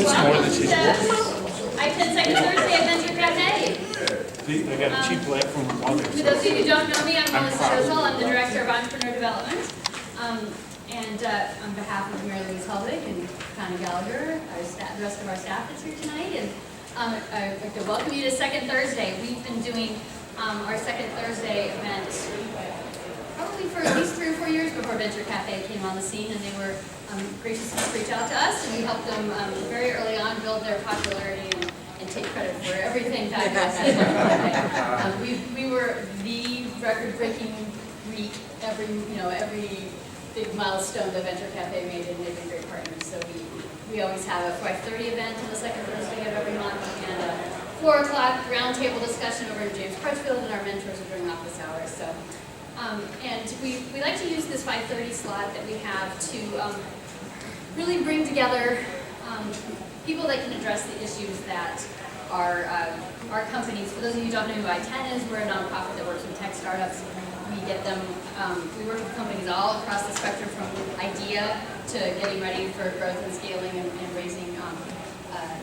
welcome to ITEN Second Thursday at Venture Cafe. They got a cheap leg from others. For those of you who don't know me, I'm Melissa Rosal. I'm the Director of Entrepreneur Development. And on behalf of Mary Louise Helvig and Connie Gallagher, the rest of our staff that's here tonight, and I'd like to welcome you to Second Thursday. We've been doing our Second Thursday event probably for at least 3 or 4 years before Venture Cafe came on the scene, and they were gracious enough to reach out to us, and we helped them very early on build their popularity and take credit for everything fabulous. We were the record-breaking week, every big milestone that Venture Cafe made, and they've been great partners. So we always have a 5:30 event on the second Thursday of every month, and a 4 o'clock roundtable discussion over in James Crutchfield, and our mentors are during office hours. So, and we like to use this 5:30 slot that we have to really bring together people that can address the issues that our companies. For those of you who don't know who ITEN is, we're a nonprofit that works with tech startups. We get them, we work with companies all across the spectrum, from idea to getting ready for growth and scaling and raising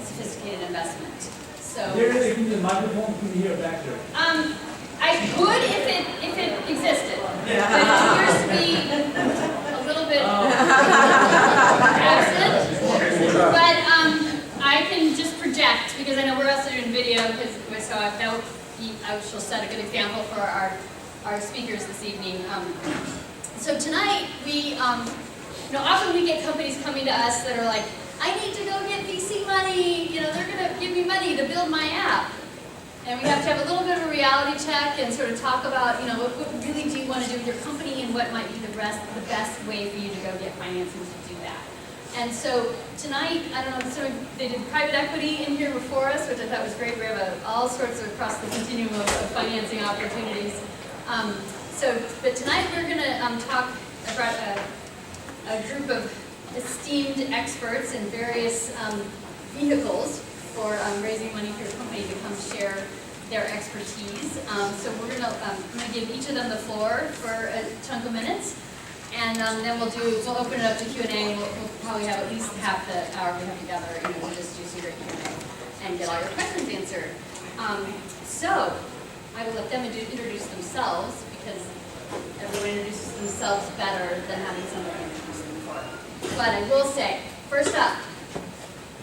sophisticated investment. So There is the microphone from here back there. I could if it existed, but it appears to be a little bit absent. But I can just project, because I know we're also doing video, so I shall set a good example for our speakers this evening. So tonight often we get companies coming to us that are like, I need to go get VC money. They're going to give me money to build my app. And we have to have a little bit of a reality check and sort of talk about, what really do you want to do with your company, and what might be the best way for you to go get financing to do that. And so tonight, I don't know, they did private equity in here before us, which I thought was great. We have all sorts of across the continuum of financing opportunities. But tonight we're going to talk about a group of esteemed experts in various vehicles for raising money for your company to come share their expertise. So I'm going to give each of them the floor for a chunk of minutes, and then we'll open it up to Q&A, and we'll probably have at least half the hour we have together, and we'll just do some great Q&A and get all your questions answered. So I will let them introduce themselves, because everyone introduces themselves better than having somebody introduce them before. But I will say, first up,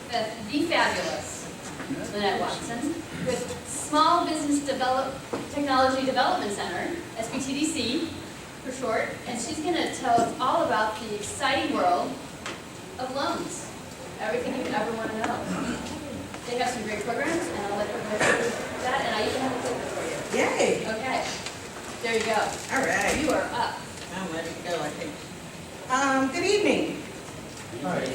the fabulous Lynette Watson with Small Business Technology Development Center, SBTDC for short, and she's going to tell us all about the exciting world of loans. Everything you could ever want to know. They have some great programs, and I'll let her go through that, and I even have a clicker for you. Yay! Okay, there you go. All right. You are up. I'm ready to go, I think. Good evening. Hi.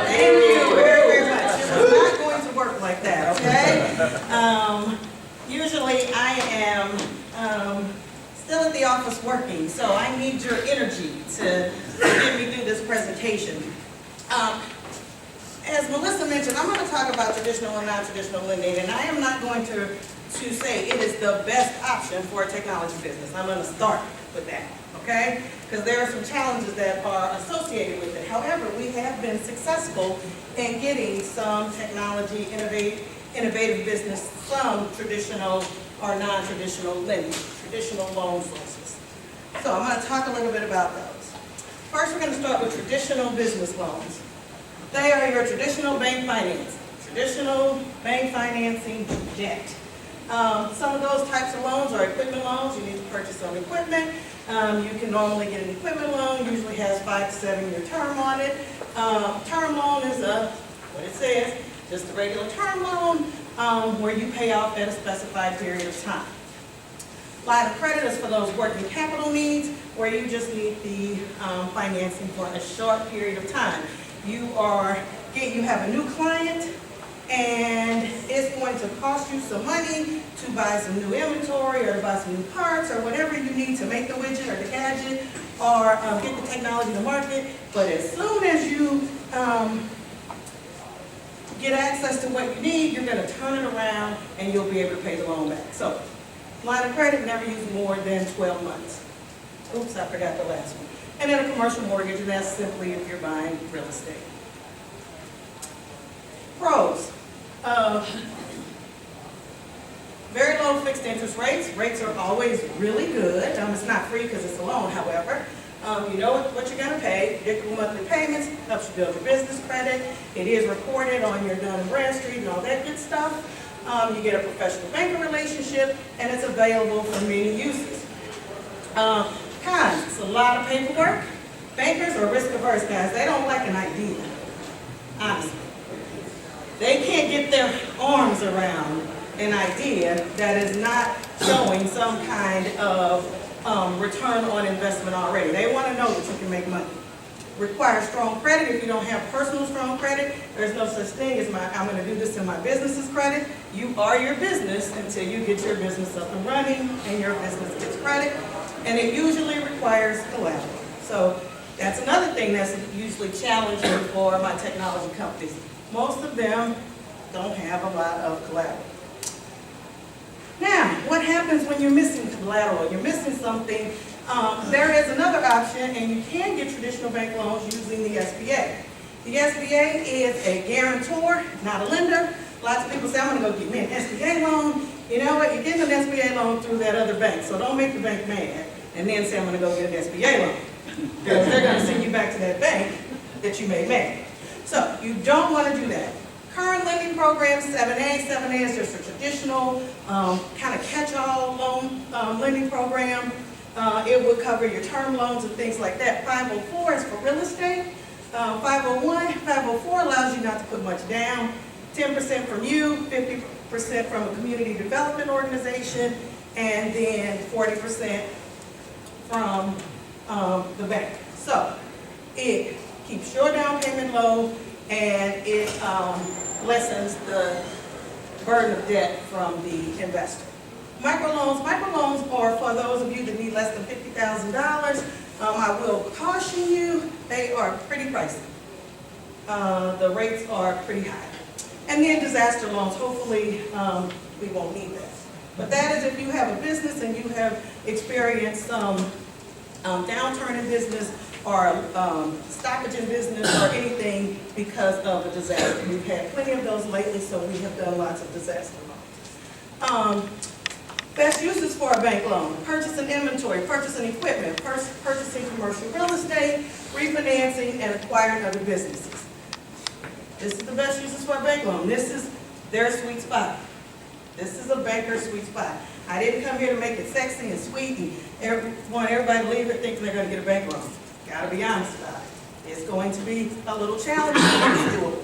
Thank you very, very much. It was not going to work like that, okay? Usually I am still at the office working, so I need your energy to get me through this presentation. As Melissa mentioned, I'm going to talk about traditional and non-traditional lending, and I am not going to say it is the best option for a technology business. I'm going to start with that, okay? Because there are some challenges that are associated with it. However, we have been successful in getting some technology, innovative business, some traditional or non-traditional lending, traditional loan sources. So I'm going to talk a little bit about those. First, we're going to start with traditional business loans. They are your traditional bank financing. Traditional bank financing debt. Some of those types of loans are equipment loans. You need to purchase some equipment. You can normally get an equipment loan, usually has 5 to 7 year term on it. Term loan is what it says, just a regular term loan where you pay off at a specified period of time. Line of credit is for those working capital needs, where you just need the financing for a short period of time. You have a new client, and it's going to cost you some money to buy some new inventory or to buy some new parts or whatever you need to make the widget or the gadget or get the technology to market. But as soon as you get access to what you need, you're going to turn it around and you'll be able to pay the loan back. So, line of credit, never use more than 12 months. Oops, I forgot the last one. And then a commercial mortgage, and that's simply if you're buying real estate. Very low fixed interest rates. Rates are always really good. It's not free because it's a loan, however. You know what you're going to pay. Predictable monthly payments, helps you build your business credit. It is reported on your Dun & Bradstreet and all that good stuff. You get a professional banking relationship, and it's available for many uses. Cons, it's a lot of paperwork. Bankers are risk averse, guys. They don't like an idea, honestly. They can't get their arms around an idea that is not showing some kind of return on investment already. They want to know that you can make money. Requires strong credit. If you don't have personal strong credit, there's no such thing as I'm going to do this in my business's credit. You are your business until you get your business up and running and your business gets credit. And it usually requires collateral. So that's another thing that's usually challenging for my technology companies. Most of them don't have a lot of collateral. Now, what happens when you're missing collateral? You're missing something. There is another option, and you can get traditional bank loans using the SBA. The SBA is a guarantor, not a lender. Lots of people say, I'm going to go get me an SBA loan. You know what? You're getting an SBA loan through that other bank, so don't make the bank mad and then say, I'm going to go get an SBA loan. Because they're going to send you back to that bank that you made mad. So you don't want to do that. Current lending programs, 7A. 7A is just a traditional kind of catch-all loan lending program. It would cover your term loans and things like that. 504 is for real estate. 504 allows you not to put much down. 10% from you, 50% from a community development organization, and then 40% from the bank. So it keeps your down payment low, and it lessens the burden of debt from the investor. Microloans are for those of you that need less than $50,000. I will caution you, they are pretty pricey. The rates are pretty high. And then disaster loans, hopefully we won't need that. But that is if you have a business and you have experienced downturn in business or stoppage in business or anything because of a disaster. We've had plenty of those lately, so we have done lots of disaster loans. Best uses for a bank loan: purchasing inventory, purchasing equipment, purchasing commercial real estate, refinancing, and acquiring other businesses. This is the best uses for a bank loan. This is their sweet spot. This is a banker's sweet spot. I didn't come here to make it sexy and sweet and want everybody to leave here thinking they're going to get a bank loan. Gotta be honest about it. It's going to be a little challenging, but it's doable.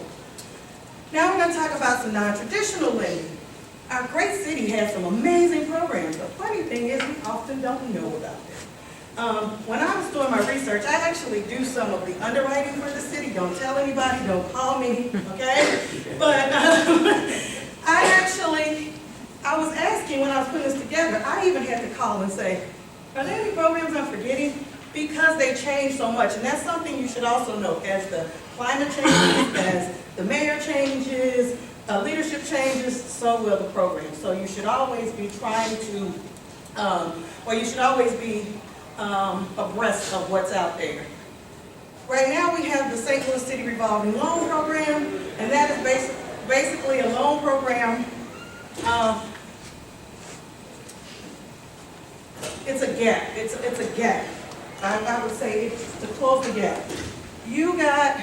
Now we're going to talk about some non-traditional lending. Our great city has some amazing programs. The funny thing is we often don't know about them. When I was doing my research, I actually do some of the underwriting for the city. Don't tell anybody, don't call me, okay? But I was asking when I was putting this together, I even had to call and say, are there any programs I'm forgetting? Because they change so much. And that's something you should also know. As the climate changes, as the mayor changes, leadership changes, so will the program. So you should always be trying to, you should always be abreast of what's out there. Right now we have the St. Louis City Revolving Loan Program, and that is basically a loan program. It's a gap. It's a gap. I would say it's to close the gap. You got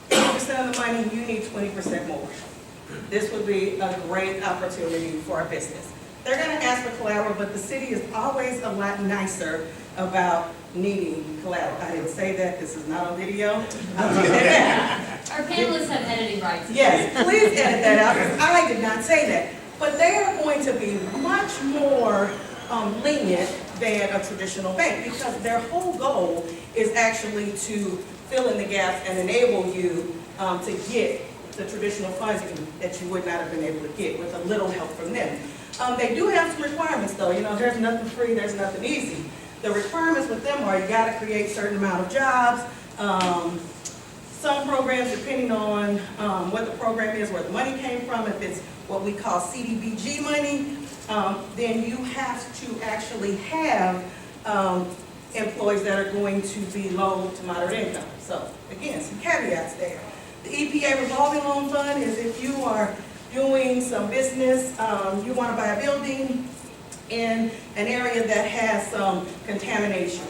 80% of the money, you need 20% more. This would be a great opportunity for a business. They're going to ask for collateral, but the city is always a lot nicer about needing collateral. I didn't say that. This is not on video. I'll take that back. Our panelists have editing rights. Yes, please edit that out, because I did not say that. But they are going to be much more lenient than a traditional bank, because their whole goal is actually to fill in the gaps and enable you to get the traditional funds that you would not have been able to get with a little help from them. They do have some requirements though. You know, there's nothing free, there's nothing easy. The requirements with them are you got to create a certain amount of jobs. Some programs, depending on what the program is, where the money came from, if it's what we call CDBG money, then you have to actually have employees that are going to be low to moderate income. So again, some caveats there. The EPA revolving loan fund is if you are doing some business, you want to buy a building in an area that has some contamination.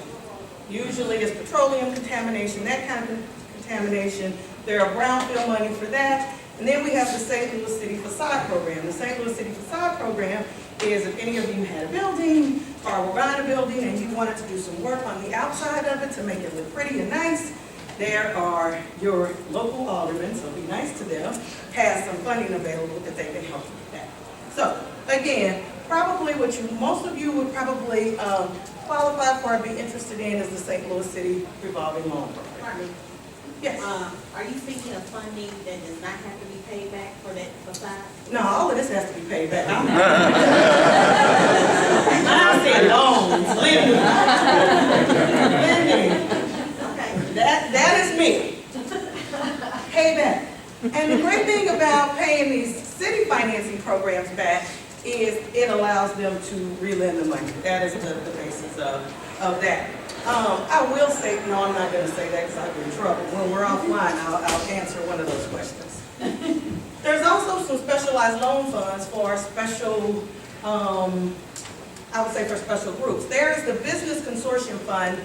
Usually it's petroleum contamination, that kind of contamination. There are brownfield money for that. And then we have the St. Louis City Facade Program. The St. Louis City Facade Program is if any of you had a building or were buying a building and you wanted to do some work on the outside of it to make it look pretty and nice, there are your local aldermen, so be nice to them, has some funding available that they can help you with that. So again, probably what most of you would probably qualify for or be interested in is the St. Louis City Revolving Loan Program. Yes. Are you thinking of funding that does not have to be paid back for that facade? No, all of this has to be paid back. I said loans, lending. Okay. That is me. Pay back. And the great thing about paying these city financing programs back is it allows them to relend the money. That is the basis of that. I will say, no, I'm not going to say that because I'll be in trouble. When we're offline, I'll answer one of those questions. There's also some specialized loan funds for special, I would say for special groups. There's the Business Consortium Fund,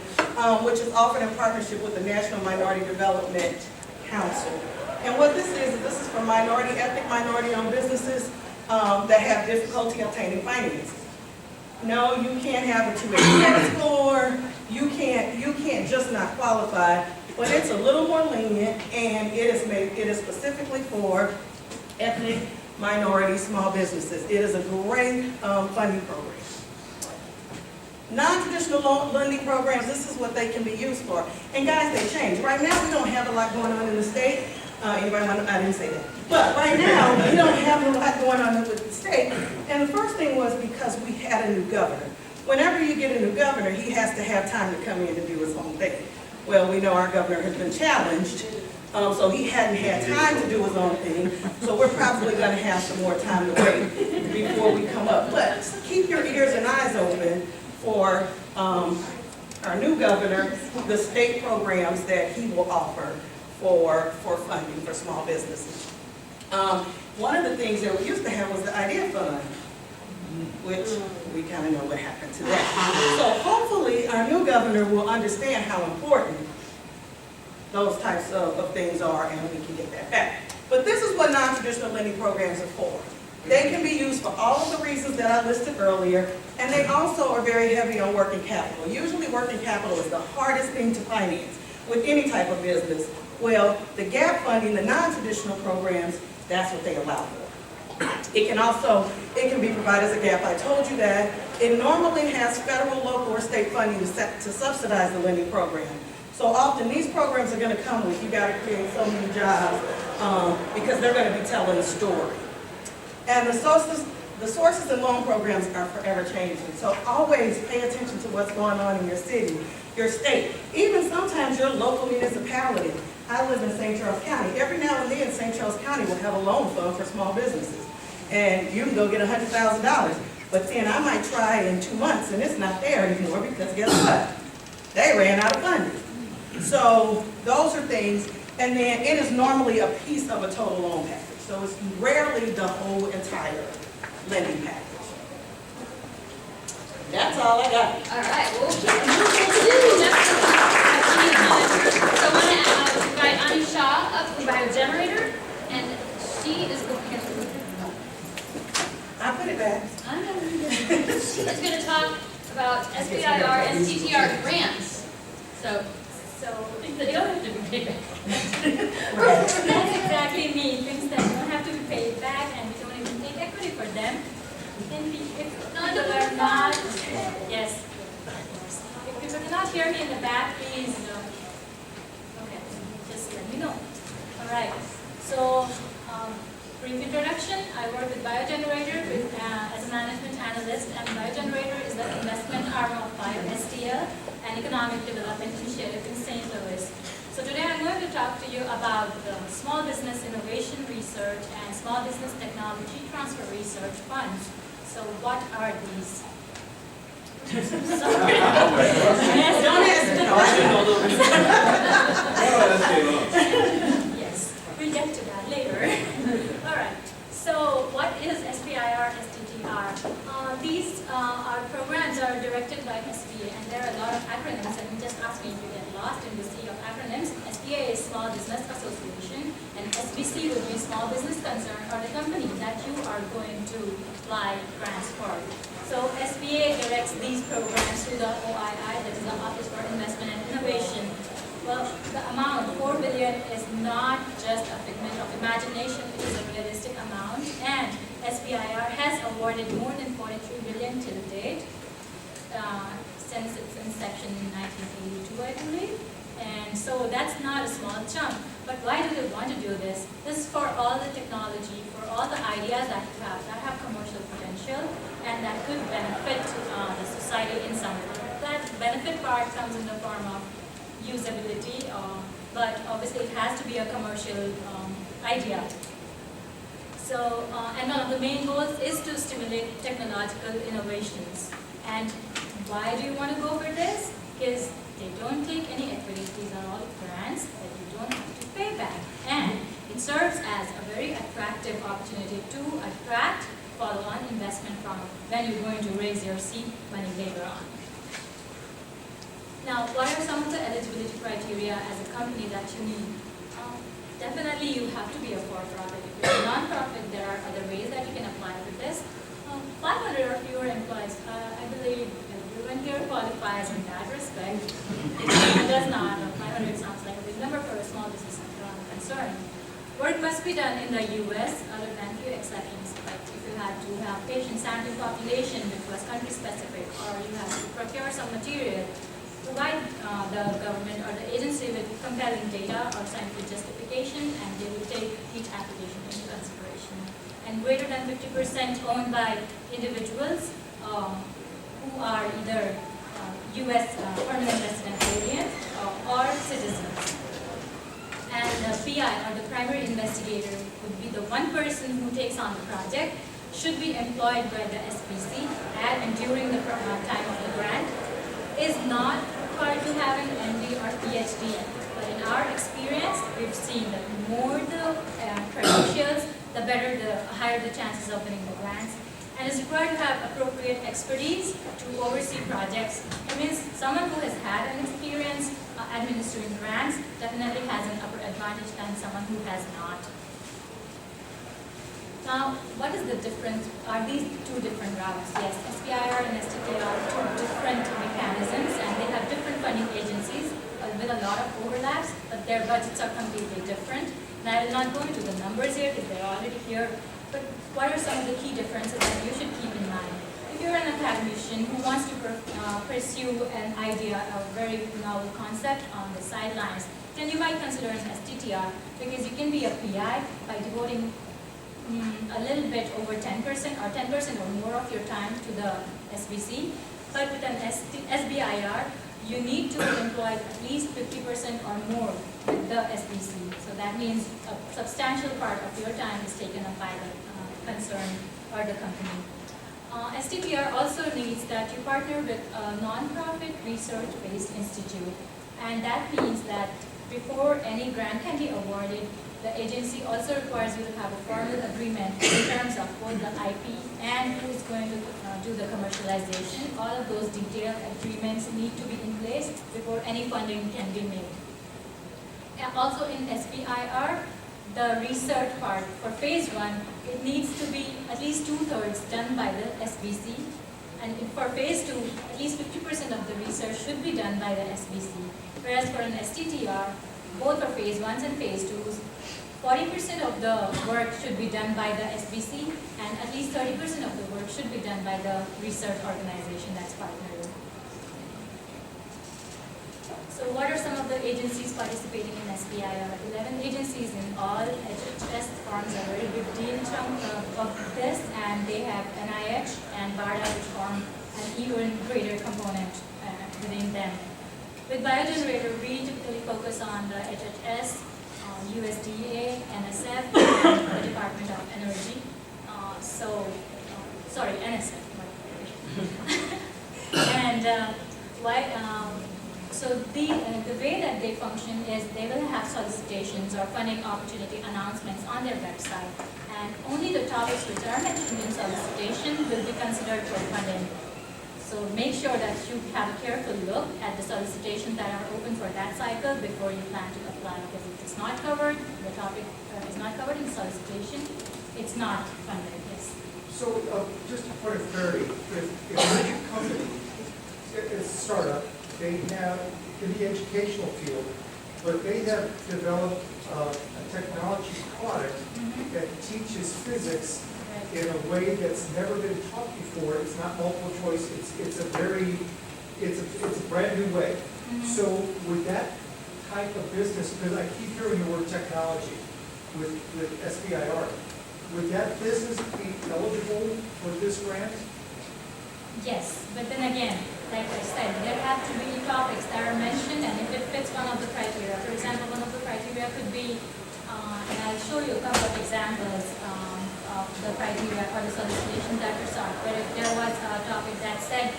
which is offered in partnership with the National Minority Development Council. And what this is for ethnic minority-owned businesses that have difficulty obtaining financing. No, you can't have a 280 credit score. You can't just not qualify, but it's a little more lenient, and it is specifically for ethnic minority small businesses. It is a great funding program. Non-traditional lending programs, this is what they can be used for. And guys, they change. Right now, we don't have a lot going on in the state. Anybody want to, I didn't say that. But right now, we don't have a lot going on with the state. And the first thing was because we had a new governor. Whenever you get a new governor, he has to have time to come in and do his own thing. Well, we know our governor has been challenged, so he hadn't had time to do his own thing. So we're probably going to have some more time to wait before we come up. But keep your ears and eyes open for our new governor, the state programs that he will offer for funding for small businesses. One of the things that we used to have was the IDEA Fund, which we kind of know what happened to that. So hopefully our new governor will understand how important those types of things are, and we can get that back. But this is what non-traditional lending programs are for. They can be used for all of the reasons that I listed earlier, and they also are very heavy on working capital. Usually working capital is the hardest thing to finance with any type of business. Well, the gap funding, the non-traditional programs, that's what they allow for. It can be provided as a gap. I told you that. It normally has federal, local, or state funding to subsidize the lending program. So often these programs are going to come with, you got to create so many jobs because they're going to be telling a story. And the sources and loan programs are forever changing. So always pay attention to what's going on in your city, your state, even sometimes your local municipality. I live in St. Charles County. Every now and then, St. Charles County will have a loan fund for small businesses. And you can go get $100,000. But then I might try in 2 months and it's not there anymore because guess what? They ran out of funding. So those are things. And then it is normally a piece of a total loan package. So it's rarely the whole entire lending package. That's all I got. All right, well, we'll keep moving so I want to invite Ani Shah up from Biogenerator, and she is going to I put it back. she is going to talk about SBIR and CTR grants. So things that don't have to be paid back. That's exactly me. Things that don't have to be paid back, and we don't even take equity for them. Can be, if are not, yes. If people cannot hear me in the back, please, okay, just let me know. All right. So, brief introduction. I work with Biogenerator as a management analyst, and Biogenerator is the investment arm of BioSTL, an economic development initiative in St. Louis. So today I'm going to talk to you about the Small Business Innovation Research and Small Business Technology Transfer Research Funds. So what are these? Sorry. Yes, Don't ask me. No, I didn't know those. Yes, we'll get to that later. All right. So what is SPIR, STTR? These programs are directed by SBA, and there are a lot of acronyms, and just ask me if you get lost in the sea of acronyms. SBA is Small Business Association, and SBC would be Small Business Concern, or the company that you are going to apply grants for. So SBA directs these programs to the OII, that is the Office for Investment and Innovation. Well, the amount, 4 billion, is not just a figment of imagination, it is a realistic amount, and SBIR has awarded more than 43 billion till date, since its inception in 1982, I believe. And so that's not a small chunk. But why do they want to do this? This is for all the technology, for all the ideas that you have that have commercial potential and that could benefit the society in some way. That benefit part comes in the form of usability, but obviously it has to be a commercial idea. So, and one of the main goals is to stimulate technological innovations. And why do you want to go for this? Because they don't take any equity. These are all grants that you don't have to pay back. And it serves as a very attractive opportunity to attract follow-on investment from when you're going to raise your seed money later on. Now, what are some of the eligibility criteria as a company that you need? Definitely you have to be a for-profit. If you're a non-profit, there are other ways that you can apply for this. 500 or fewer employees, I believe everyone here qualifies in that respect. It does not. 500 sounds like a big number for a small business concern. Work must be done in the U.S. other than few exceptions. Like if you had to have patient sample population which was country-specific, or you have to procure some material, provide the government or the agency with compelling data or scientific justification, and they will take each application into consideration. And greater than 50% owned by individuals who are either U.S. permanent resident aliens or citizens. And the PI, or the primary investigator, would be the one person who takes on the project, should be employed by the SPC at and during the time of the grant, is not required to have an MD or PhD. But in our experience, we've seen that the more the credentials, the better, the higher the chances of winning the grants. And is required to have appropriate expertise to oversee projects. It means someone who has had an experience administering grants definitely has an upper advantage than someone who has not. Now, what is the difference? Are these two different routes? Yes, SPIR and STTR are two different mechanisms, and they have different funding agencies with a lot of overlaps, but their budgets are completely different. And I will not go into the numbers here because they're already here, but what are some of the key differences that you should keep in mind? If you're an academician who wants to pursue an idea, a very novel concept on the sidelines, then you might consider an STTR, because you can be a PI by devoting a little bit over 10% or 10% or more of your time to the SBC. But with an SBIR, you need to employ at least 50% or more with the SBC. So that means a substantial part of your time is taken up by the concern or the company. STPR also needs that you partner with a non-profit research-based institute. And that means that before any grant can be awarded, the agency also requires you to have a formal agreement in terms of both the IP and who is going to do the commercialization. All of those detailed agreements need to be in place before any funding can be made. And also in SPIR, the research part for phase 1, it needs to be at least 2/3 done by the SBC. And for phase 2, at least 50% of the research should be done by the SBC. Whereas for an STTR, both for phase 1s and phase 2s, 40% of the work should be done by the SBC, and at least 30% of the work should be done by the research organization that's partnered. So what are some of the agencies participating in SPIR? 11 agencies in all. HHS forms a very big deal chunk of this, and they have NIH and BARDA, which form an even greater component within them. With Biogenerator, we typically focus on the HHS, USDA, NSF, and the Department of Energy. Sorry, NSF. And so the way that they function is they will have solicitations or funding opportunity announcements on their website, and only the topics which are mentioned in solicitation will be considered for funding. So make sure that you have a careful look at the solicitations that are open for that cycle before you plan to apply, because if it's not covered, the topic is not covered in solicitation, it's not funded, yes. So, just a point of clarity, if a company, it's a startup, they have, in the educational field, but they have developed a technology product that teaches physics in a way that's never been taught before. It's not multiple choice, it's a brand new way. So with that type of business, because I keep hearing the word technology with SBIR, would that business be eligible for this grant? Yes, but then again, like I said, there have to be topics that are mentioned, and if it fits one of the criteria, for example, one of the criteria could be, and I'll show you a couple of examples of the criteria for the solicitation that were sought, but if there was a topic that said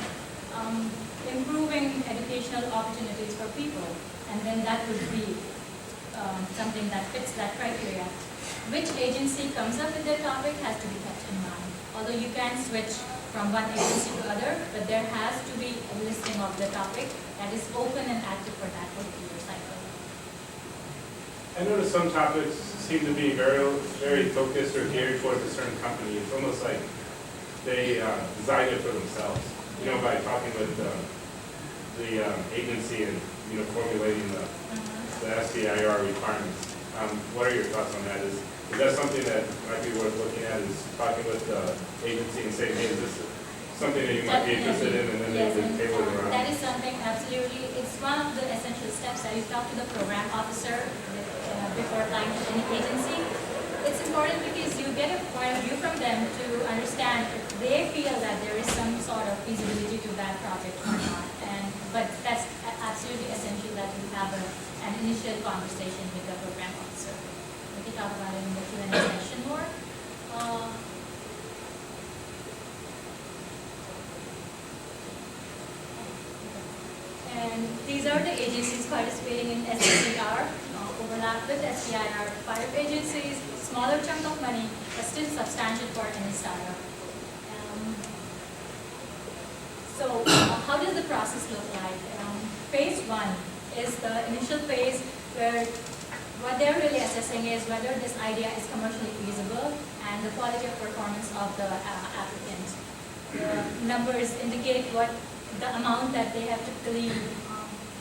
improving educational opportunities for people, and then that would be something that fits that criteria. Which agency comes up with their topic has to be kept in mind. Although you can switch from one agency to other, but there has to be a listing of the topic that is open and active for that particular cycle. I noticed some topics seem to be very focused or geared towards a certain company. It's almost like they designed it for themselves. You know, by talking with the agency and formulating the SBIR requirements. What are your thoughts on that? Is that something that might be worth looking at? Is talking with the agency and saying, hey, is this something that you might be interested in, and then they would tailor it around? That is something absolutely. It's one of the essential steps that you talk to the program officer before applying to any agency. It's important because you get a point of view from them to understand if they feel that there is some sort of feasibility to that project or not. But that's absolutely essential that you have an initial conversation with the program officer. We can talk about it in the Q&A session more. And these are the agencies participating in SBIR, overlap with SBIR, 5 agencies, smaller chunk of money, but still substantial for any startup. So how does the process look like? Phase 1 is the initial phase where what they're really assessing is whether this idea is commercially feasible and the quality of performance of the applicant. The numbers indicate what the amount that they have typically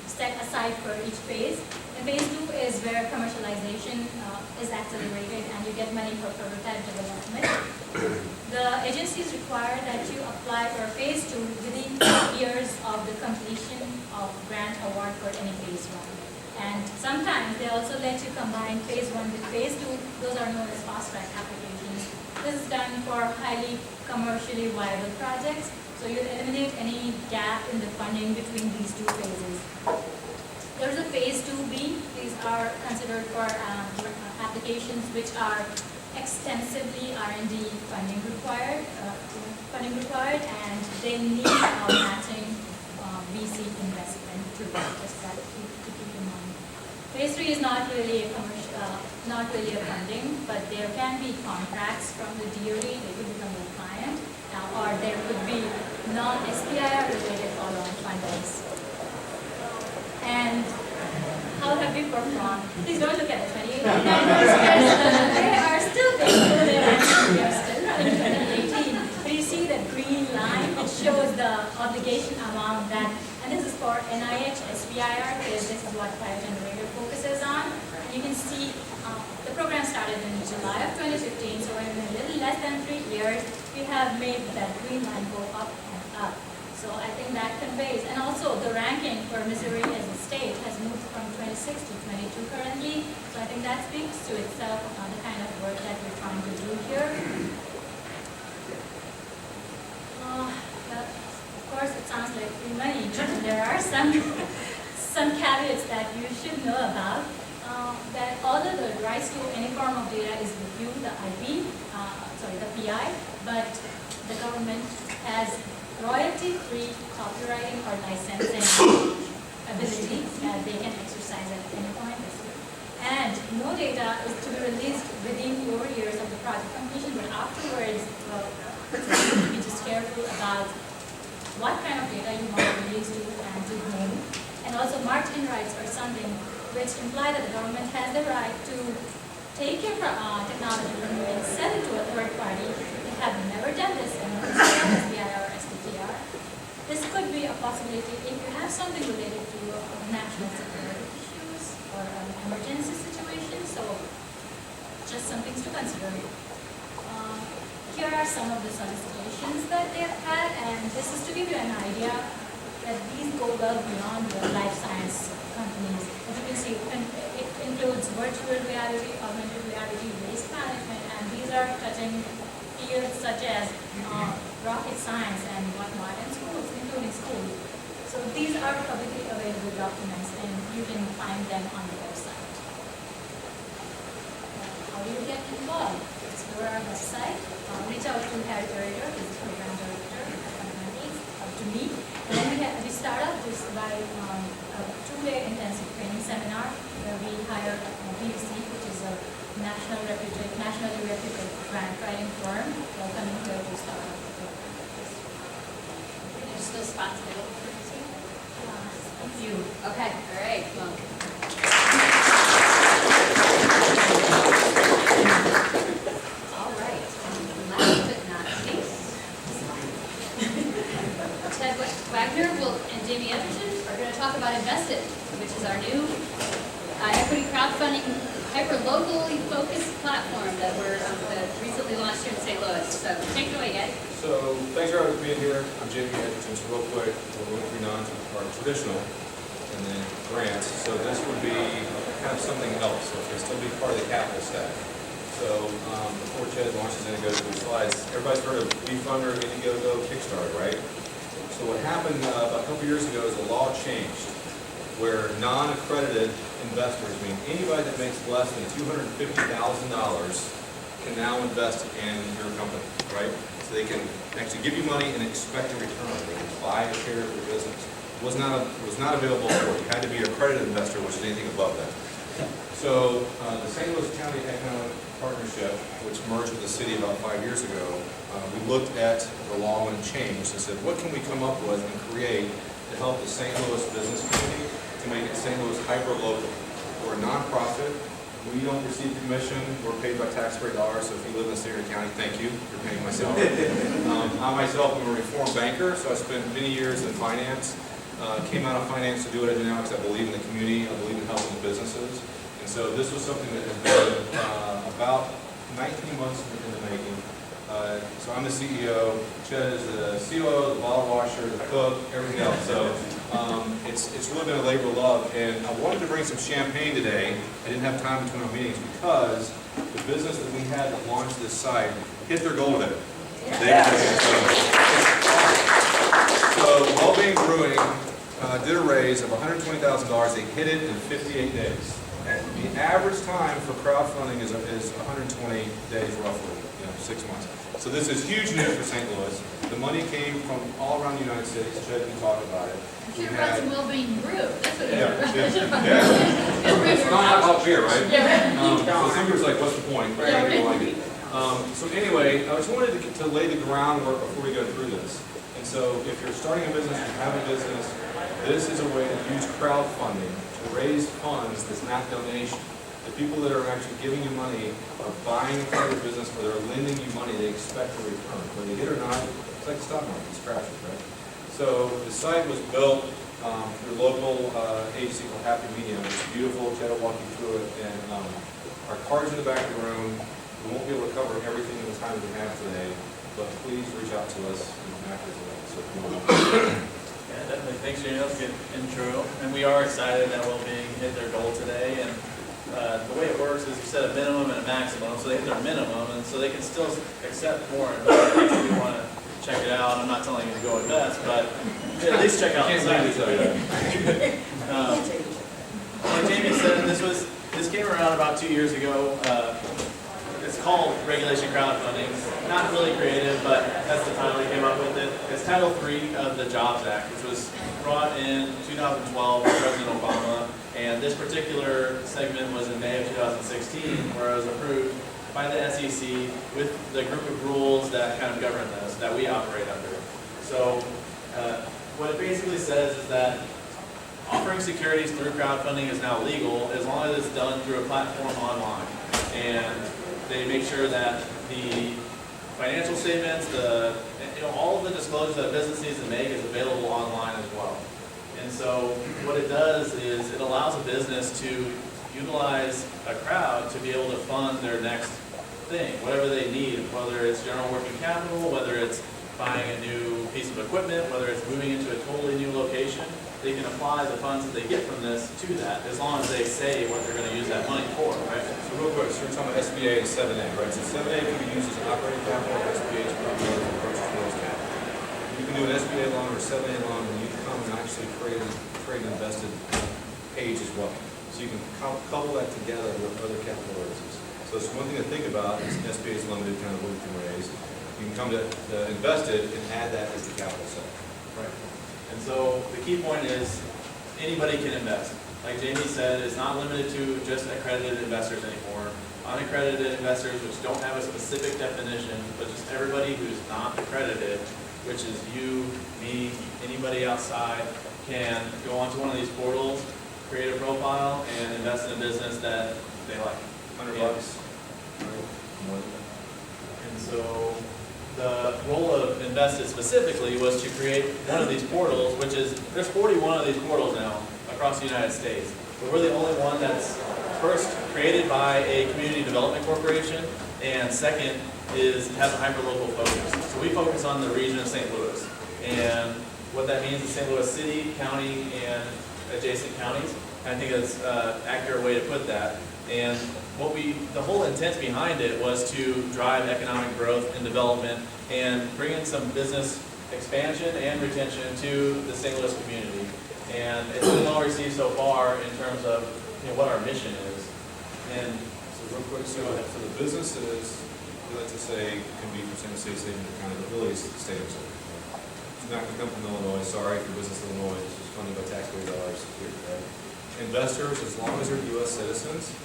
set aside for each phase. And phase 2 is where commercialization is accelerated and you get money for prototype development. The agencies require that you apply for phase 2 within 2 years of the completion of grant award for any phase 1. And sometimes they also let you combine phase 1 with phase 2. Those are known as fast track applications. This is done for highly commercially viable projects. So you'll eliminate any gap in the funding between these 2 phases. There's a phase 2B. These are considered for applications which are extensively R&D funding required, and they need matching VC investment to just that to keep in mind. Phase 3 is not really a not really a funding, but there can be contracts from the DOE. They could become a client, or there could be non-SBIR related follow-on fundings. And how have we performed? Please don't look at the 2018 numbers. They are still faithful. We are still running 2018. But you see the green line, it shows the obligation amount that, and this is for NIH, SBIR, because this is what Biogenerator focuses on. And you can see the program started in July of 2015, so in a little less than 3 years, we have made that green line go up and up. So I think that conveys, and also the ranking for Missouri as a state has moved from 26 to 22 currently. So I think that speaks to itself on the kind of work that we're trying to do here. Of course, it sounds like free money, but there are some caveats that you should know about. That although the rights to any form of data is with you, the the PI, but the government has royalty-free copywriting or licensing ability that they can exercise at any point. And no data is to be released within 4 years of the project completion. what kind of data you want to release to and to whom. And also marketing rights are something which imply that the government has the right to take your technology and sell it to a third party. They have never done this in SBI or SDTR. This could be a possibility if you have something related to national security issues or an emergency situation. So just some things to consider. Here are some of the solicitations that they have had, and this is to give you an idea that these go well beyond the life science companies. As you can see, it includes virtual reality, augmented reality, waste management, and these are touching fields such as rocket science and whatnot, and schools, including schools. So these are publicly available documents, and you can find them on the website. How do you get involved? Explore our website, reach out to Harry Curator, who's the program director at Mathematics, to me. And then we start off this by a two-day intensive training seminar where we hire BBC, which is a nationally reputed grant writing firm, coming here to start off the program. There's still spots available for this week? Thank you. Okay, all right, well. All right, last but not least, Ted Wagner and Jamie Everton are going to talk about Invested, which is our new equity crowdfunding hyper-locally focused platform that that recently launched here in St. Louis. So take it away, guys. So thanks for being here. I'm Jamie Edgerton. So real quick, we're going to be traditional and then grants. So this would be kind of something else. So it would still be part of the capital stack. So before Chad launches in and goes through the slides, everybody's heard of WeFunder, Indiegogo, Kickstarter, right? So what happened about a couple years ago is the law changed, where non-accredited investors, meaning anybody that makes less than $250,000, can now invest in your company, right? So they can actually give you money and expect a return. They can buy a share of your business. It was not available for you. You had to be an accredited investor, which is anything above that. So the St. Louis County Economic Partnership, which merged with the city about 5 years ago, we looked at the law when it changed and said, what can we come up with and create to help the St. Louis business community to make it St. Louis hyper-local? We're a nonprofit. We don't receive commission. We're paid by taxpayer dollars. So if you live in the city or county, thank you. You're paying myself. I myself am a reformed banker, so I spent many years in finance. Came out of finance to do what I do now because I believe in the community. I believe in helping the businesses. And so this was something that has been about 19 months in the making. So I'm the CEO. Chet is the COO, the bottle washer, the cook, everything else. So it's really been a labor of love. And I wanted to bring some champagne today. I didn't have time between our meetings because the business that we had that launched this site hit their goal today. So Wellbeing Brewing did a raise of $120,000. They hit it in 58 days. The average time for crowdfunding is 120 days roughly, 6 months. So this is huge news for St. Louis. The money came from all around the United States. Chad can talk about it. You should have brought some well-being brew. That's what It's not alcohol beer, right? Yeah. So some people's like, what's the point? Right? Yeah, People like it. So anyway, I just wanted to lay the groundwork before we go through this. And so if you're starting a business, you have a business, this is a way to use crowdfunding to raise funds that's not donation. The people that are actually giving you money are buying part of your business or they're lending you money they expect a return. Whether they get or not, it's like the stock market, it's crashes, right? So the site was built through a local agency called Happy Medium. It's beautiful. Chad will walk you through it. And our cards in the back of the room. We won't be able to cover everything in the time that we have today, but please reach out to us after today. So yeah, definitely. Thanks, Jamie. That was a good intro. And we are excited that Wellbeing hit their goal today. And the way it works is you set a minimum and a maximum. So they hit their minimum, and so they can still accept more. If you want to check it out, I'm not telling you to go invest, but at least check out the site. Like Jamie said, this came around about 2 years ago. It's called Regulation Crowdfunding. Not really creative, but that's the title we came up with it. It's Title III of the Jobs Act, which was brought in 2012 by President Obama. And this particular segment was in May of 2016, where it was approved by the SEC with the group of rules that kind of govern this, that we operate under. So What it basically says is that offering securities through crowdfunding is now legal as long as it's done through a platform online. And they make sure that the financial statements, all of the disclosures that a business needs to make is available online as well. And so what it does is it allows a business to utilize a crowd to be able to fund their next thing, whatever they need, whether it's general working capital, whether it's buying a new piece of equipment, whether it's moving into a totally new location. They can apply the funds that they get from this to that, as long as they say what they're going to use that money for, right? So real quick, so you're talking about SBA and 7A, right? So 7A can be used as operating capital, SBA is probably used as purchase real estate. You can do an SBA loan or a 7A loan, and you can come and actually create an invested page as well. So you can couple that together with other capital raises. So it's one thing to think about is SBA is limited, kind of what you can raise. You can come to invested and add that as the capital set. Right. And so the key point is anybody can invest. Like Jamie said, it's not limited to just accredited investors anymore. Unaccredited investors, which don't have a specific definition, but just everybody who's not accredited, which is you, me, anybody outside, can go onto one of these portals, create a profile, and invest in a business that they like. $100. Yeah. More than that. And so the role of Invested specifically was to create one of these portals, which is, there's 41 of these portals now across the United States. But we're the only one that's first created by a community development corporation, and second is has a hyperlocal focus. So we focus on the region of St. Louis. And what that means is St. Louis City, county, and adjacent counties. And I think that's an accurate way to put that. And the whole intent behind it was to drive economic growth and development and bring in some business expansion and retention to the St. Louis community. And it's been well received so far in terms of what our mission is. And So real quick, so the businesses, we like to say, can be from St. Louis City, kind of really it's the state of Missouri. It's not going to come from Illinois. Sorry if your business in Illinois. This is funded by taxpayer dollars here, right? Investors, as long as they're U.S. citizens,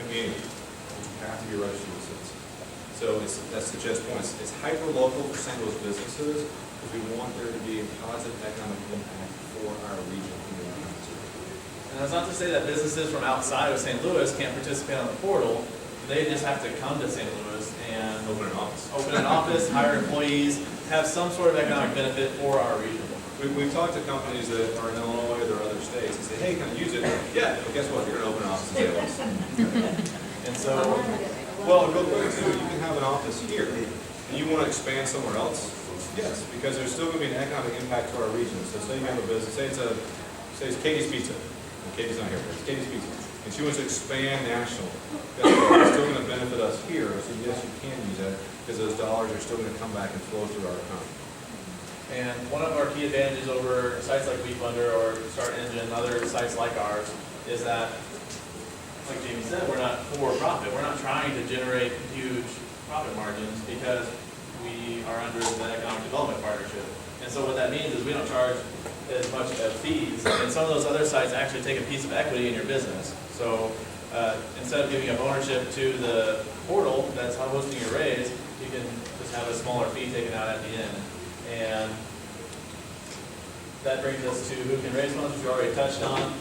can be anyone. You have to be registered as citizens. So that's the Jed's point. It's hyper-local for St. Louis businesses because we want there to be a positive economic impact for our region. And that's not to say that businesses from outside of St. Louis can't participate on the portal. They just have to come to St. Louis and Open an office. Hire employees, have some sort of economic benefit for our region. We've talked to companies that are in Illinois or other states and say, hey, can I use it? Yeah, but guess what? You're going to open an office in St. Louis. And so, Well, real quick too, you can have an office here and you want to expand somewhere else? Yes, because there's still going to be an economic impact to our region. So say you have a business, say it's Katie's Pizza. And Katie's not here, but it's Katie's Pizza. And she wants to expand nationally. Guess what? It's still going to benefit us here. So yes, you can use that because those dollars are still going to come back and flow through our economy. and one of our key advantages over sites like WeFunder or Start Engine, other sites like ours, is that, like Jamie said, we're not for profit. We're not trying to generate huge profit margins because we are under the Economic Development Partnership. And so what that means is we don't charge as much of fees, and some of those other sites actually take a piece of equity in your business. So instead of giving up ownership to the portal that's hosting your raise, you can just have a smaller fee taken out at the end. And that brings us to who can raise funds, which we already touched on.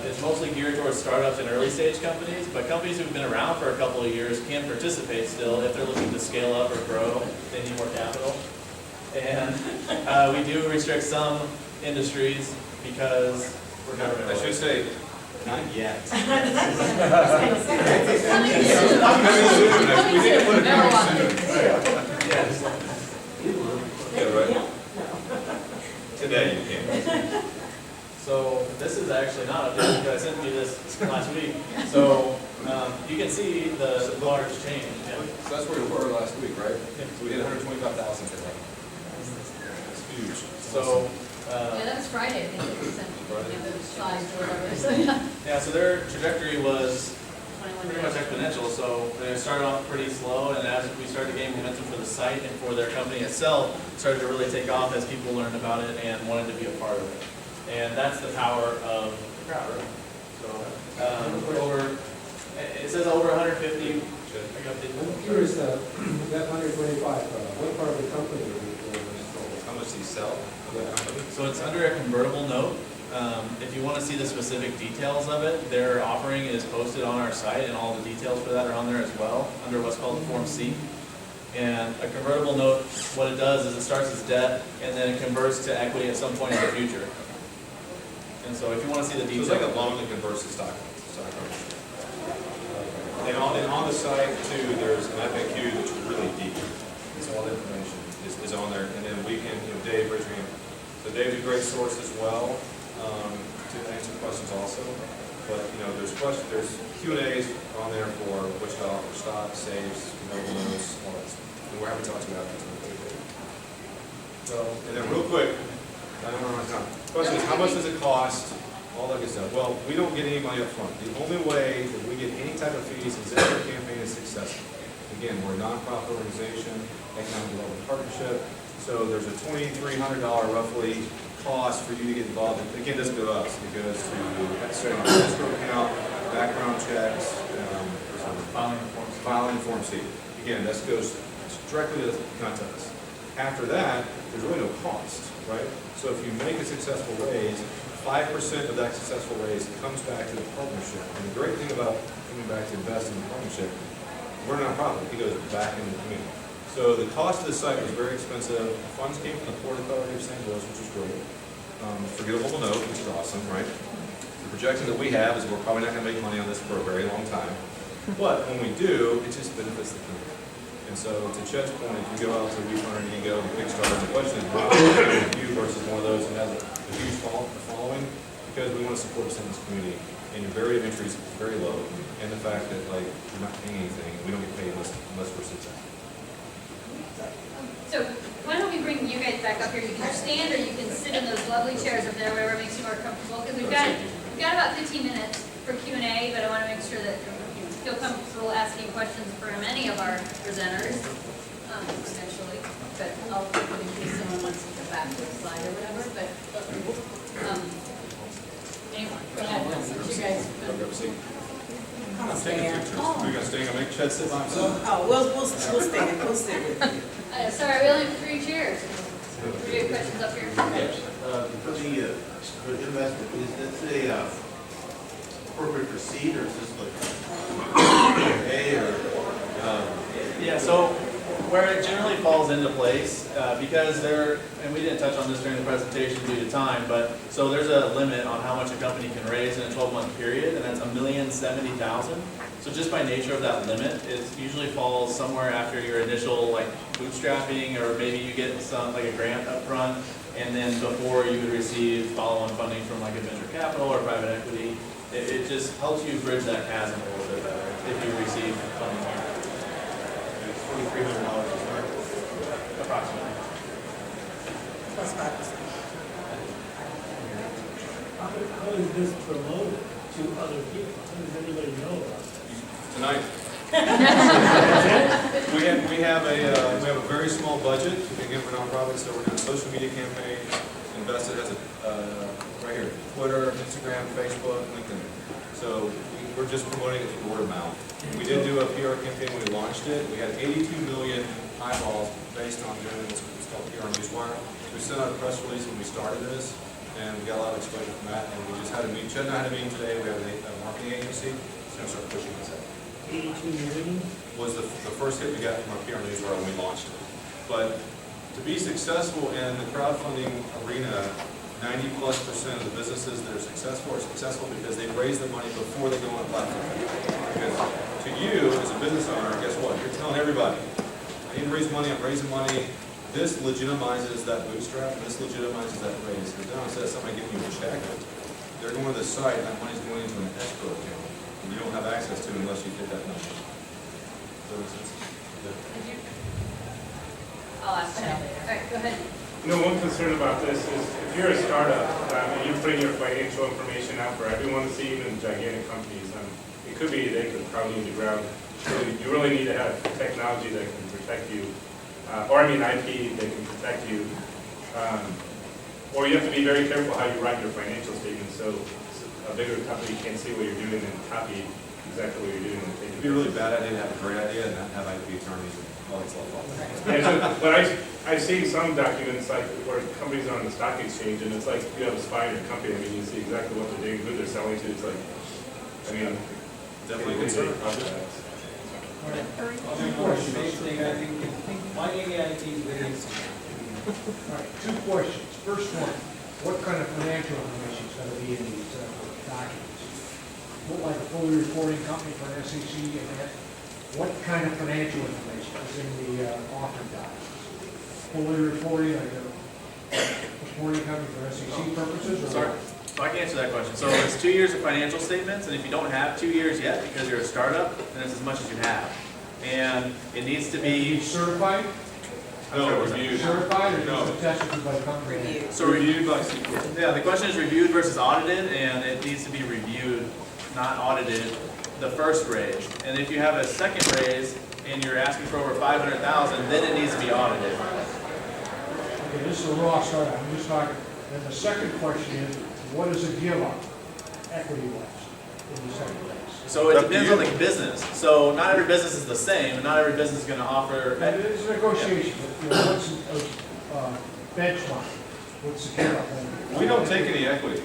It's mostly geared towards startups and early stage companies, but companies who've been around for a couple of years can participate still if they're looking to scale up or grow. They need more capital. And we do restrict some industries because we're government. I should say, not yet. We need to put it coming soon. Yes. Yeah, right. Today you can. So this is actually not updated, because I sent you this last week. So you can see the large change. Yeah. So that's where we were last week, right? So we hit 125,000 today. That's huge. So Yeah, that was Friday, I think, that we sent, those slides or whatever, so, yeah. yeah, so their trajectory was 21 pretty much days. exponential. So they started off pretty slow, and as we started to gain momentum for the site and for their company itself, started to really take off as people learned about it and wanted to be a part of it. And that's the power of the crowd. So it says over 150. I'm curious, that 125, what part of the company was sold? How much do you sell of the company? So it's under a convertible note. If you want to see the specific details of it, their offering is posted on our site, and all the details for that are on there as well, under what's called the Form C. And a convertible note, what it does is it starts as debt, and then it converts to equity at some point in the future. And so if you want to see the So details. it's like a loan that converts to stock ownership. And on the site too, there's an FAQ that's really deep. It's all the information is on there, and then we can, Dave, raise your hand. So Dave's a great source as well, to answer questions also. But, there's Q&As on there for which to offer stock, saves, convertible notes, all that stuff. And we're happy to talk to you about that. So, and then real quick, I don't know my time. Question is, how much does it cost? All that good stuff. Well, we don't get any money up front. The only way that we get any type of fees is if our campaign is successful. Again, we're a nonprofit organization, economic development partnership. So there's a $2,300 roughly cost for you to get involved. And again, it doesn't go to us. It goes to setting up an escrow account, background checks, filing Form C. Again, that goes directly to not to us. After that, there's really no cost, right? So if you make a successful raise, 5% of that successful raise comes back to the partnership. And the great thing about coming back to invest in the partnership, we're a nonprofit. It goes back into the community. So the cost of the site was very expensive. Funds came from the Port Authority of St. Louis, which is great. Forgettable note, which is awesome, right? The projection that we have is we're probably not going to make money on this for a very long time. But when we do, it just benefits the community. And so to Chet's point, if you go out to WeFund and you go to Kickstarter, the question is, why you versus one of those who has a huge following? Because we want to support the St. Louis community. And your barrier of entry is very low. And the fact that you're not paying anything, we don't get paid unless we're successful. So why don't we bring you guys back up here? You can stand or you can sit in those lovely chairs up there, wherever makes you more comfortable. Because we've got about 15 minutes for Q&A, but I want to make sure that you feel comfortable asking questions from any of our presenters, potentially. But I'll put it in case someone wants to go back to a slide or whatever. But anyway, go ahead. You guys. I'm taking pictures. We're going to stay and make Chet sit by himself. Oh, we'll stand, we'll sit with you. Sorry, we only have 3 chairs. We have questions up here. For the investment, is this a appropriate receipt, or is this like A or? Yeah, so where it generally falls into place, because and we didn't touch on this during the presentation due to time, but so there's a limit on how much a company can raise in a 12-month period, and that's $1,070,000. So just by nature of that limit, it usually falls somewhere after your initial bootstrapping, or maybe you get some a grant up front, and then before you would receive follow-on funding from a venture capital or private equity. It just helps you bridge that chasm a little bit better if you receive funding here. $2,300 to start. Approximately. Plus 5%. How is this promoted to other people? How does everybody know about this? Tonight. we have a very small budget. Again, we're nonprofit, so we're doing a social media campaign. Invested as right here, Twitter, Instagram, Facebook, LinkedIn. So we're just promoting it through word of mouth. We did do a PR campaign when we launched it. We had 82 million eyeballs based on doing what's called PR Newswire. We sent out a press release when we started this, and we got a lot of exposure from that. And we just had a meeting. Chet and I had a meeting today. We have a marketing agency. It's going to start pushing this out. 82 million? Was the first hit we got from our PR Newswire when we launched it. But to be successful in the crowdfunding arena, 90+% of the businesses that are successful because they raise the money before they go on a platform. Because to you, as a business owner, guess what? You're telling everybody, I need to raise money, I'm raising money. This legitimizes that bootstrap, and this legitimizes that raise. Because now instead of somebody giving you a check, they're going to the site, and that money's going into an escrow account. And you don't have access to it unless you get that number. Does that make sense? Yeah. I'll ask Chad later. All right, go ahead. One concern about this is if you're a startup and you're putting your financial information out for everyone to see, even gigantic companies, it could be they could probably in the ground. You really need to have technology that can protect you, IP that can protect you, or you have to be very careful how you write your financial statements so a bigger company can't see what you're doing and copy exactly what you're doing. It'd be a really bad idea to have a great idea and not have IP attorneys and all that stuff. Yeah, so, but I've seen some documents like where companies are on the stock exchange and it's like you have a spy in your company. I mean, you see exactly what they're doing, who they're selling to. It's like, I mean, Definitely a concern. Two questions. All right, two questions. First one, what kind of financial information is going to be in these documents? Look like a fully reporting company for an SEC and that. What kind of financial information is in the offer documents? Fully reporting, like a reporting company for SEC purposes? Or Sorry, so I can answer that question. So it's 2 years of financial statements, and if you don't have 2 years yet because you're a startup, then it's as much as you have. And it needs to be certified? No, reviewed. Certified or No. just attested by the company? so Reviewed by CPA. yeah, the question is reviewed versus audited, and it needs to be reviewed, not audited, the first raise. And if you have a second raise and you're asking for over 500,000, then it needs to be audited. Okay, this is a raw start. I'm just talking. Then the second question is, what is a give up equity-wise in the second place? So it depends on the business. So not every business is the same, and not every business is going to offer. It's a negotiation, but, you know, what's a benchmark? What's the give up? We don't take any equity.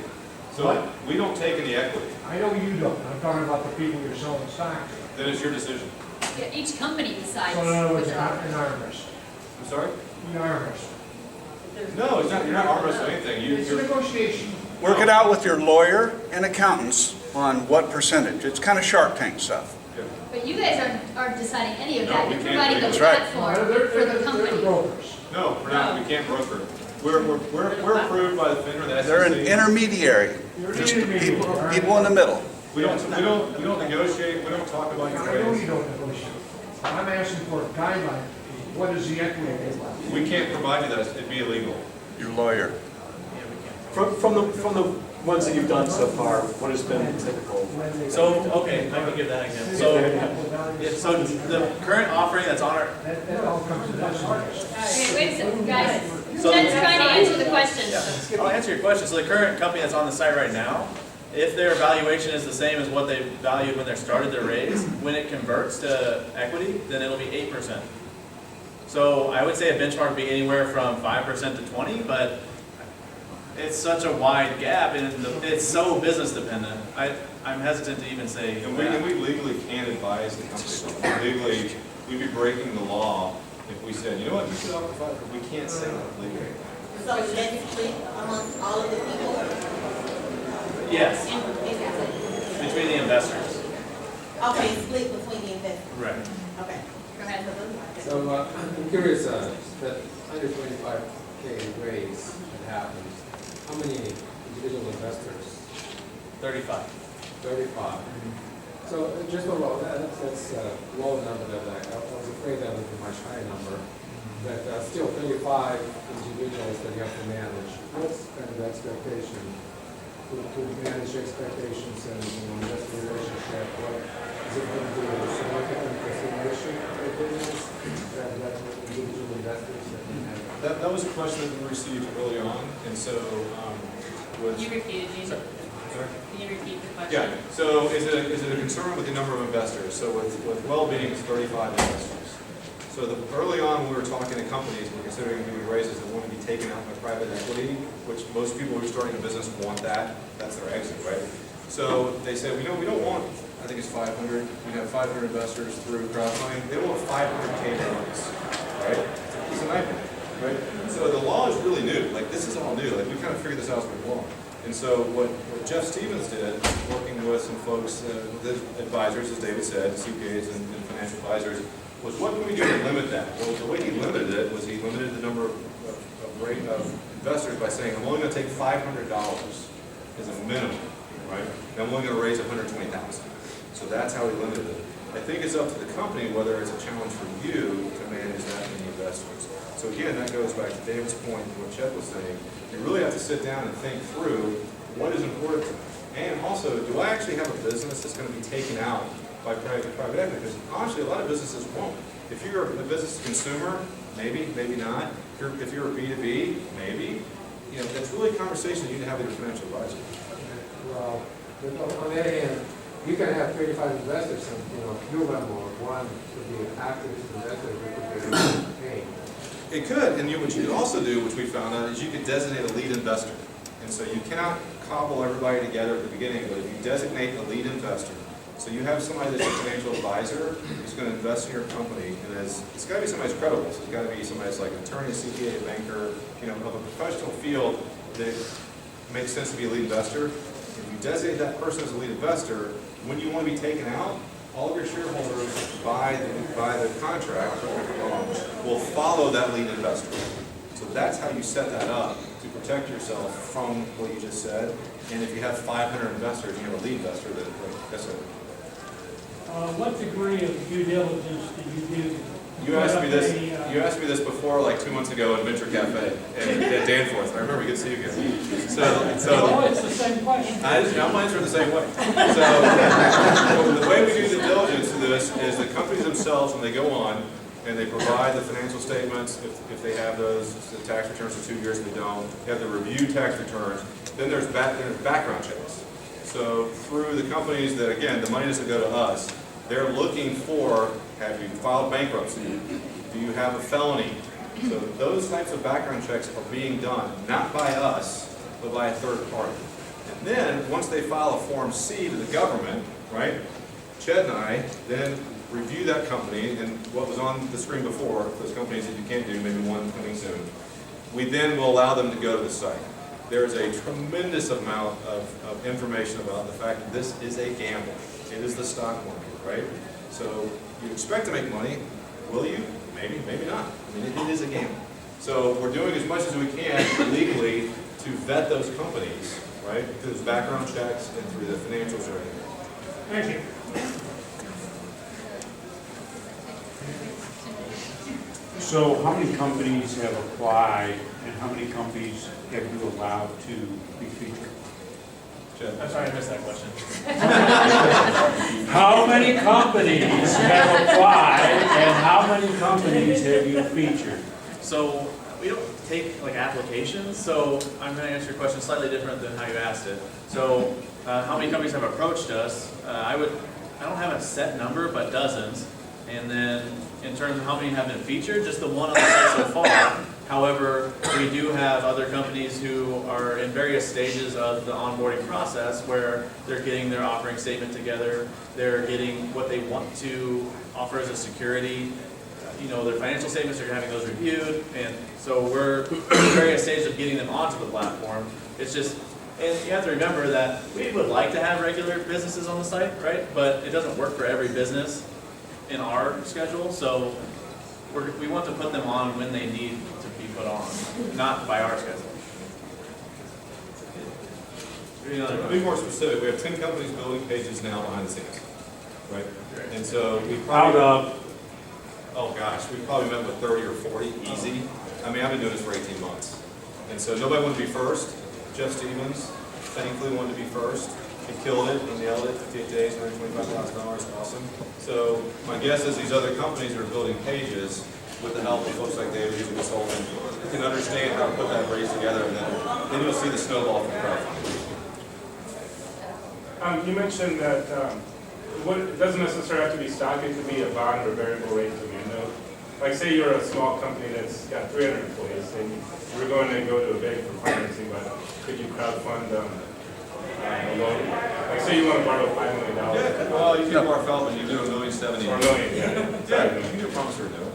So What? we don't take any equity. I know you don't. I'm talking about the people you're selling stock to. Then it's your decision. Yeah, each company decides. So in other words, which are- an arm wrestle. I'm sorry? An arm wrestle. No, it's not, you're not arm wrestling anything. It's a negotiation. Work it out with your lawyer and accountants on what percentage. It's kind of Shark Tank stuff. But you guys aren't deciding any of No, that. we You're can't. providing the That's right. platform They're for the the company. brokers. No, we're not, we can't broker. We're approved by the FINRA, the SEC. They're an intermediary, You're just intermediary, all right? people in the middle. We don't negotiate, we don't talk about your I know you raise. don't negotiate. I'm asking for a guideline. What is the equity give up? We can't provide you that, it'd be illegal. Your lawyer. From the ones that you've done so far, what has been typical? So, okay, I can give that example. So, yeah, so the current offering that's on our, That all comes to this. Okay, wait a second, guys. So- Jen's trying to answer the question. yeah, I'll answer your question. So the current company that's on the site right now, if their valuation is the same as what they valued when they started their raise, when it converts to equity, then it'll be 8%. So I would say a benchmark would be anywhere from 5% to 20, but it's such a wide gap and it's so business dependent. I'm hesitant to even say And that. we legally can't advise the company. Legally, we'd be breaking the law if we said, you know what, you should offer 5, we can't say that legally. So is that split amongst all of the people? Yes, In- between the investors. Okay, split between the investors, Right. okay. Go ahead. So I'm curious, that under 25K raise that happens, how many individual investors? 35. 35. So just overall, that's a low number that I was afraid that would be a much higher number. But still 35 individuals that you have to manage. What's kind of the expectation to manage expectations and investor relationship? What is it going to be a significant consideration for the business? That individual investors that you have? That was a question that we received early on, and so, was. You repeated, Gene. Sorry? Can you repeat the question? Yeah, so is it a concern with the number of investors? So with well-being, it's 35 investors. So early on, when we were talking to companies, we're considering doing raises that want to be taken out by private equity, which most people who are starting a business want that. That's their exit, right? So they said, we don't want, I think it's 500, we have 500 investors through crowdfunding. They want 500K bonus, right? It's a nightmare, right? So the law is really new. Like, this is all new. Like, we kind of figured this out as we go along. And so what Jeff Stevens did, working with some folks, with his advisors, as David said, CPAs and financial advisors, was what can we do to limit that? Well, the way he limited it was he limited the number of investors by saying, I'm only going to take $500 as a minimum, right? And I'm only going to raise $120,000. So that's how he limited it. I think it's up to the company whether it's a challenge for you to manage that many investors. So again, that goes back to David's point and what Chet was saying. You really have to sit down and think through what is important to them. And also, do I actually have a business that's going to be taken out by private equity? Because honestly, a lot of businesses won't. If you're a business consumer, maybe, maybe not. If you're a B2B, maybe. You know, that's really a conversation you need to have with your financial advisor. Well, on the other hand, You can have 35 investors, and, a few of them, or one would be an active investor who could be paying. It could, and what you could also do, which we found out, is you could designate a lead investor. And so you cannot cobble everybody together at the beginning, but if you designate a lead investor, so you have somebody that's a financial advisor who's going to invest in your company, and it's got to be somebody who's credible. So it's got to be somebody that's like an attorney, CPA, a banker, of a professional field that makes sense to be a lead investor. If you designate that person as a lead investor, when you want to be taken out, all of your shareholders by the contract will follow that lead investor. So that's how you set that up to protect yourself from what you just said. And if you have 500 investors, you have a lead investor that, that's it. What degree of due diligence do you do? You asked me this. You asked me this before, like 2 months ago in Venture Cafe at Danforth. I remember. We could see you again. Oh, it's the same question. I'm answering the same way. So the way we do the diligence to this is the companies themselves, when they go on and they provide the financial statements, if they have those, the tax returns for 2 years, if they don't, they have the review tax returns. Then there's background checks. So through the companies that, again, the money doesn't go to us. They're looking for, have you filed bankruptcy? Do you have a felony? So those types of background checks are being done, not by us, but by a third party. And then, once they file a Form C to the government, right, Ched and I then review that company, and what was on the screen before, those companies that you can't do, maybe one coming soon, we then will allow them to go to the site. There is a tremendous amount of information about the fact that this is a gamble. It is the stock market. Right? So you expect to make money. Will you? Maybe, maybe not. I mean, it is a game. So we're doing as much as we can legally to vet those companies, right? Through those background checks and through the financial journey. Thank you. So how many companies have applied and how many companies have you allowed to be featured? I'm sorry, I missed that question. How many companies have applied and how many companies have you featured? So we don't take like applications, so I'm going to answer your question slightly different than how you asked it. So how many companies have approached us? I don't have a set number, but dozens. And then in terms of how many have been featured, just the one on the site so far. However, we do have other companies who are in various stages of the onboarding process where they're getting their offering statement together, they're getting what they want to offer as a security, their financial statements, are having those reviewed, and so we're in various stages of getting them onto the platform. It's just, and you have to remember that we would like to have regular businesses on the site, right? But it doesn't work for every business in our schedule, so we want to put them on when they need to be put on, not by our schedule. To be more specific, we have 10 companies building pages now behind the scenes, right? And so we probably, oh gosh, we probably met with 30 or 40, easy. I mean, I've been doing this for 18 months. And so nobody wanted to be first. Jeff Stevens, thankfully, wanted to be first. He killed it, he nailed it, 58 days, $125,000, awesome. So my guess is these other companies that are building pages with the help of folks like David, who's a consultant, can understand how to put that raise together, and then you'll see the snowball from crowdfunding. You mentioned that it doesn't necessarily have to be stock, it could be a bond or variable rate demand note. Like say you're a small company that's got 300 employees, and you're going to go to a bank for financing, but could you crowdfund a loan? Like say you want to borrow $5 million. Yeah, well, you can borrow Feldman, you do $1,070,000. Or $1 million, yeah. Yeah, you can do a promissory note.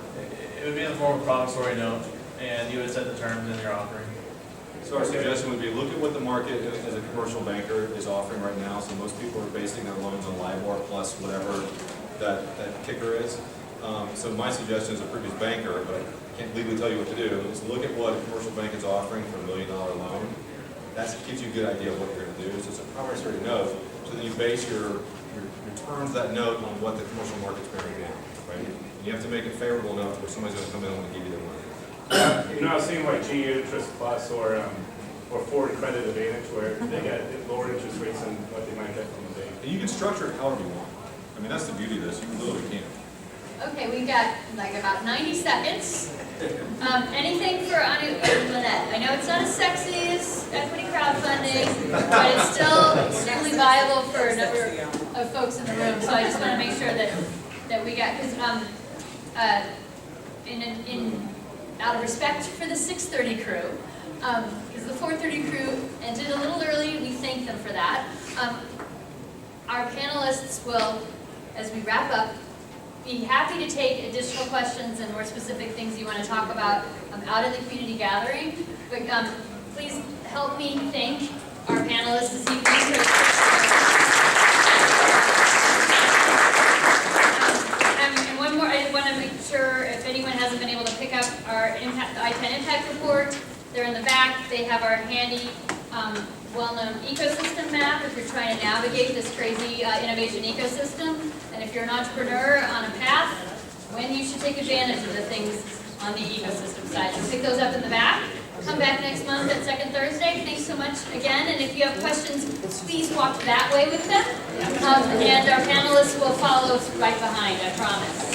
It would be in the form of a promissory note, and you would set the terms in your offering. So our suggestion would be look at what the market as a commercial banker is offering right now. So most people are basing their loans on LIBOR plus whatever that kicker is. So my suggestion as a previous banker, but I can't legally tell you what to do, is look at what a commercial bank is offering for $1 million loan. That gives you a good idea of what you're going to do. So it's a promissory note. So then you base your terms of that note on what the commercial market's bearing now, right? And you have to make it favorable enough where somebody's going to come in and want to give you their money. I've seen like G Interest Plus or Ford Credit Advantage where they get lower interest rates than what they might get from the bank. And you can structure it however you want. I mean, that's the beauty of this. You literally can. Okay, we've got like about 90 seconds. Anything for Lynette? I know it's not as sexy as equity crowdfunding, but it's still extremely viable for a number of folks in the room. So I just want to make sure that we got, because out of respect for the 6:30 crew, because the 4:30 crew ended a little early, we thank them for that. Our panelists will, as we wrap up, be happy to take additional questions and more specific things you want to talk about out in the community gathering. But please help me thank our panelists this evening. And one more, I want to make sure if anyone hasn't been able to pick up our impact, the ITEN impact report, they're in the back. They have our handy, well-known ecosystem map if you're trying to navigate this crazy innovation ecosystem. And if you're an entrepreneur on a path, when you should take advantage of the things on the ecosystem side. So pick those up in the back. Come back next month at second Thursday. Thanks so much again. And if you have questions, please walk that way with them. And our panelists will follow right behind, I promise.